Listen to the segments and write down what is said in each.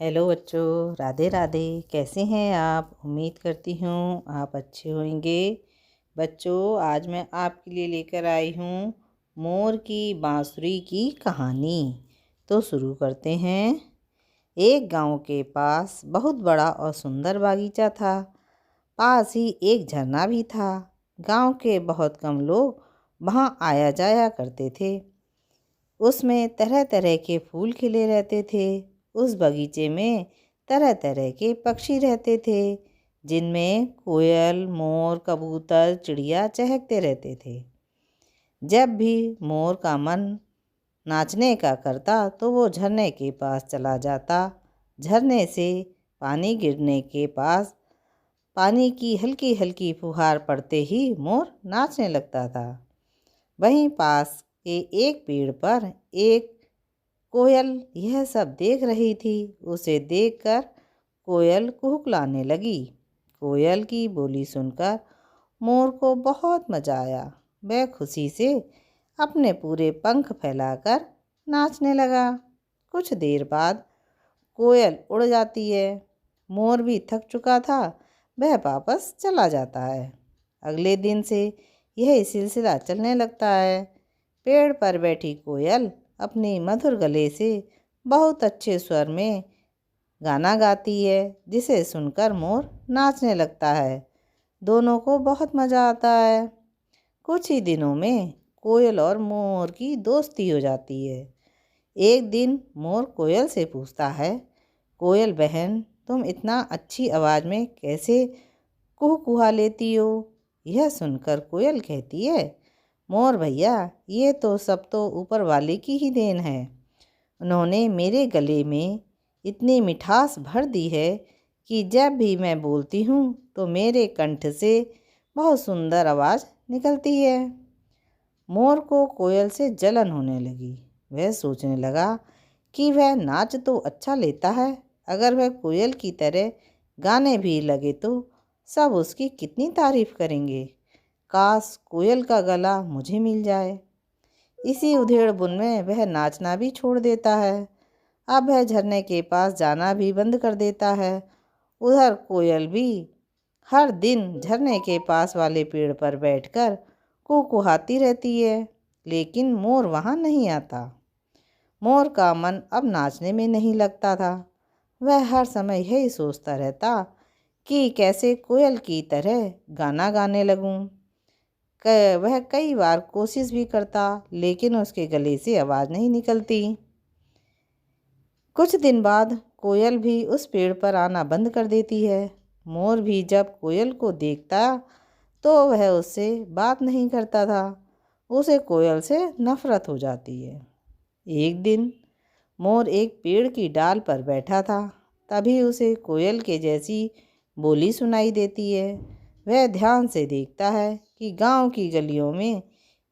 Hello बच्चों, राधे राधे। कैसे हैं आप? उम्मीद करती हूँ आप अच्छे होंगे। बच्चों, आज मैं आपके लिए लेकर आई हूँ मोर की बांसुरी की कहानी। तो शुरू करते हैं। एक गांव के पास बहुत बड़ा और सुंदर बागीचा था। पास ही एक झरना भी था। गांव के बहुत कम लोग वहाँ आया जाया करते थे। उसमें तरह तरह के फूल खिले रहते थे। उस बगीचे में तरह तरह के पक्षी रहते थे, जिनमें कोयल, मोर, कबूतर, चिड़िया चहकते रहते थे। जब भी मोर का मन नाचने का करता तो वो झरने के पास चला जाता। झरने से पानी गिरने के पास पानी की हल्की हल्की फुहार पड़ते ही मोर नाचने लगता था। वहीं पास के एक पेड़ पर एक कोयल यह सब देख रही थी। उसे देखकर कोयल कुहकुलाने लगी। कोयल की बोली सुनकर मोर को बहुत मजा आया। वह खुशी से अपने पूरे पंख फैलाकर नाचने लगा। कुछ देर बाद कोयल उड़ जाती है। मोर भी थक चुका था, वह वापस चला जाता है। अगले दिन से यह सिलसिला चलने लगता है। पेड़ पर बैठी कोयल अपनी मधुर गले से बहुत अच्छे स्वर में गाना गाती है, जिसे सुनकर मोर नाचने लगता है। दोनों को बहुत मज़ा आता है। कुछ ही दिनों में कोयल और मोर की दोस्ती हो जाती है। एक दिन मोर कोयल से पूछता है, कोयल बहन, तुम इतना अच्छी आवाज़ में कैसे कुहकुहा लेती हो? यह सुनकर कोयल कहती है, मोर भैया, ये तो सब तो ऊपर वाले की ही देन है। उन्होंने मेरे गले में इतनी मिठास भर दी है कि जब भी मैं बोलती हूँ तो मेरे कंठ से बहुत सुंदर आवाज़ निकलती है। मोर को कोयल से जलन होने लगी। वह सोचने लगा कि वह नाच तो अच्छा लेता है, अगर वह कोयल की तरह गाने भी लगे तो सब उसकी कितनी तारीफ करेंगे। काश कोयल का गला मुझे मिल जाए। इसी उधेड़ बुन में वह नाचना भी छोड़ देता है। अब वह झरने के पास जाना भी बंद कर देता है। उधर कोयल भी हर दिन झरने के पास वाले पेड़ पर बैठकर कुहकुहाती रहती है, लेकिन मोर वहाँ नहीं आता। मोर का मन अब नाचने में नहीं लगता था। वह हर समय यही सोचता रहता कि कैसे कोयल की तरह गाना गाने लगूं। वह कई बार कोशिश भी करता, लेकिन उसके गले से आवाज़ नहीं निकलती। कुछ दिन बाद कोयल भी उस पेड़ पर आना बंद कर देती है। मोर भी जब कोयल को देखता तो वह उससे बात नहीं करता था। उसे कोयल से नफरत हो जाती है। एक दिन मोर एक पेड़ की डाल पर बैठा था। तभी उसे कोयल के जैसी बोली सुनाई देती है। वह ध्यान से देखता है कि गांव की गलियों में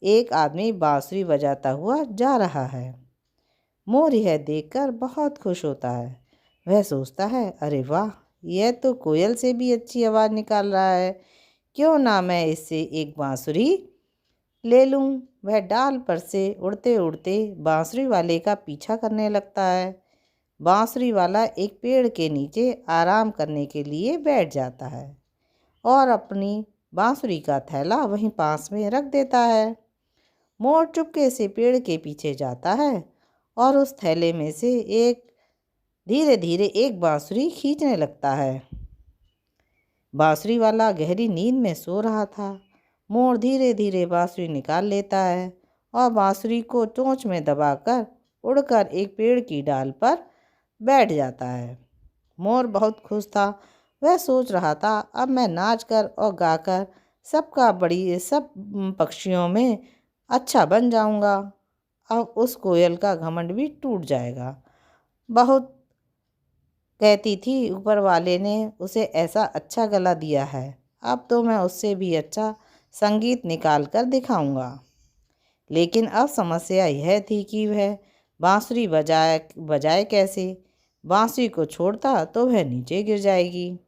एक आदमी बांसुरी बजाता हुआ जा रहा है। मोर यह देखकर बहुत खुश होता है। वह सोचता है, अरे वाह, यह तो कोयल से भी अच्छी आवाज़ निकाल रहा है। क्यों ना मैं इससे एक बांसुरी ले लूं। वह डाल पर से उड़ते उड़ते बांसुरी वाले का पीछा करने लगता है। बांसुरी वाला एक पेड़ के नीचे आराम करने के लिए बैठ जाता है और अपनी बांसुरी का थैला वहीं पास में रख देता है। मोर चुपके से पेड़ के पीछे जाता है और उस थैले में से धीरे धीरे एक बांसुरी खींचने लगता है। बांसुरी वाला गहरी नींद में सो रहा था। मोर धीरे धीरे बांसुरी निकाल लेता है और बांसुरी को चोंच में दबाकर उड़कर एक पेड़ की डाल पर बैठ जाता है। मोर बहुत खुश था। वह सोच रहा था, अब मैं नाचकर और गाकर सब पक्षियों में अच्छा बन जाऊंगा। अब उस कोयल का घमंड भी टूट जाएगा। बहुत कहती थी ऊपर वाले ने उसे ऐसा अच्छा गला दिया है, अब तो मैं उससे भी अच्छा संगीत निकाल कर दिखाऊंगा। लेकिन अब समस्या यह थी कि वह बांसुरी बजाए कैसे। बांसुरी को छोड़ता तो वह नीचे गिर जाएगी।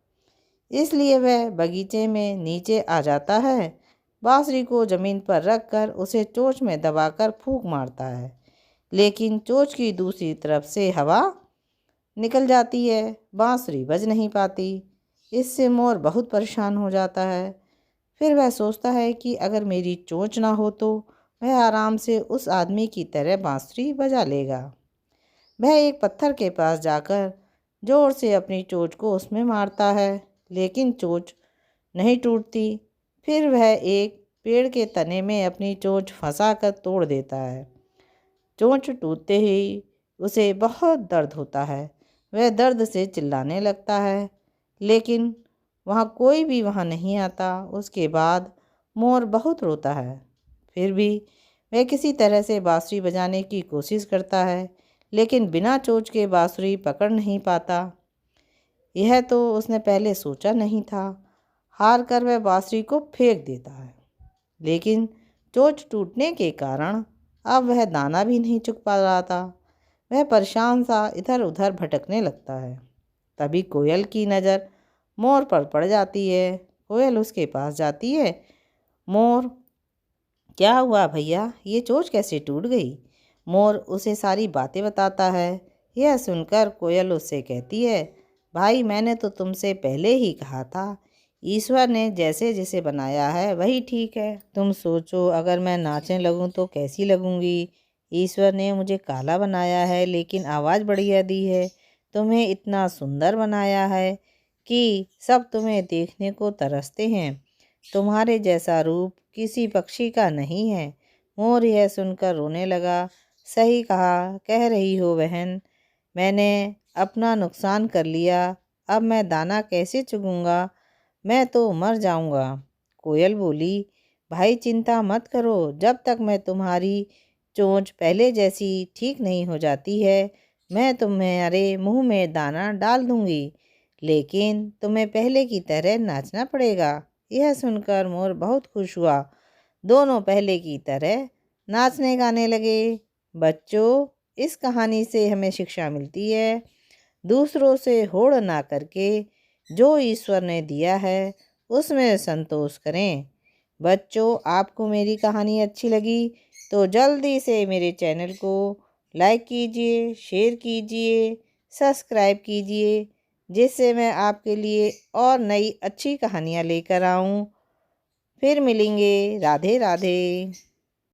इसलिए वह बगीचे में नीचे आ जाता है। बांसुरी को ज़मीन पर रख कर उसे चोंच में दबाकर फूंक मारता है, लेकिन चोंच की दूसरी तरफ से हवा निकल जाती है, बांसुरी बज नहीं पाती। इससे मोर बहुत परेशान हो जाता है। फिर वह सोचता है कि अगर मेरी चोंच ना हो तो वह आराम से उस आदमी की तरह बांसुरी बजा लेगा। वह एक पत्थर के पास जाकर जोर से अपनी चोंच को उसमें मारता है, लेकिन चोंच नहीं टूटती। फिर वह एक पेड़ के तने में अपनी चोंच फंसाकर तोड़ देता है। चोंच टूटते ही उसे बहुत दर्द होता है। वह दर्द से चिल्लाने लगता है, लेकिन वहाँ कोई भी वहाँ नहीं आता। उसके बाद मोर बहुत रोता है। फिर भी वह किसी तरह से बांसुरी बजाने की कोशिश करता है, लेकिन बिना चोंच के बांसुरी पकड़ नहीं पाता। यह तो उसने पहले सोचा नहीं था। हार कर वह बांसुरी को फेंक देता है, लेकिन चोंच टूटने के कारण अब वह दाना भी नहीं चुग पा रहा था। वह परेशान सा इधर उधर भटकने लगता है। तभी कोयल की नज़र मोर पर पड़ जाती है। कोयल उसके पास जाती है। मोर, क्या हुआ भैया, ये चोंच कैसे टूट गई? मोर उसे सारी बातें बताता है। यह सुनकर कोयल उससे कहती है, भाई मैंने तो तुमसे पहले ही कहा था, ईश्वर ने जैसे जैसे बनाया है वही ठीक है। तुम सोचो, अगर मैं नाचने लगूं तो कैसी लगूंगी? ईश्वर ने मुझे काला बनाया है लेकिन आवाज़ बढ़िया दी है। तुम्हें इतना सुंदर बनाया है कि सब तुम्हें देखने को तरसते हैं। तुम्हारे जैसा रूप किसी पक्षी का नहीं है। मोर यह सुनकर रोने लगा। सही कह रही हो बहन, मैंने अपना नुकसान कर लिया। अब मैं दाना कैसे चुगूंगा? मैं तो मर जाऊंगा। कोयल बोली, भाई चिंता मत करो, जब तक मैं तुम्हारी चोंच पहले जैसी ठीक नहीं हो जाती है मैं तुम्हारे मुंह में दाना डाल दूंगी, लेकिन तुम्हें पहले की तरह नाचना पड़ेगा। यह सुनकर मोर बहुत खुश हुआ। दोनों पहले की तरह नाचने गाने लगे। बच्चों, इस कहानी से हमें शिक्षा मिलती है, दूसरों से होड़ ना करके जो ईश्वर ने दिया है उसमें संतोष करें। बच्चों, आपको मेरी कहानी अच्छी लगी तो जल्दी से मेरे चैनल को लाइक कीजिए, शेयर कीजिए, सब्सक्राइब कीजिए, जिससे मैं आपके लिए और नई अच्छी कहानियाँ लेकर आऊँ। फिर मिलेंगे। राधे राधे।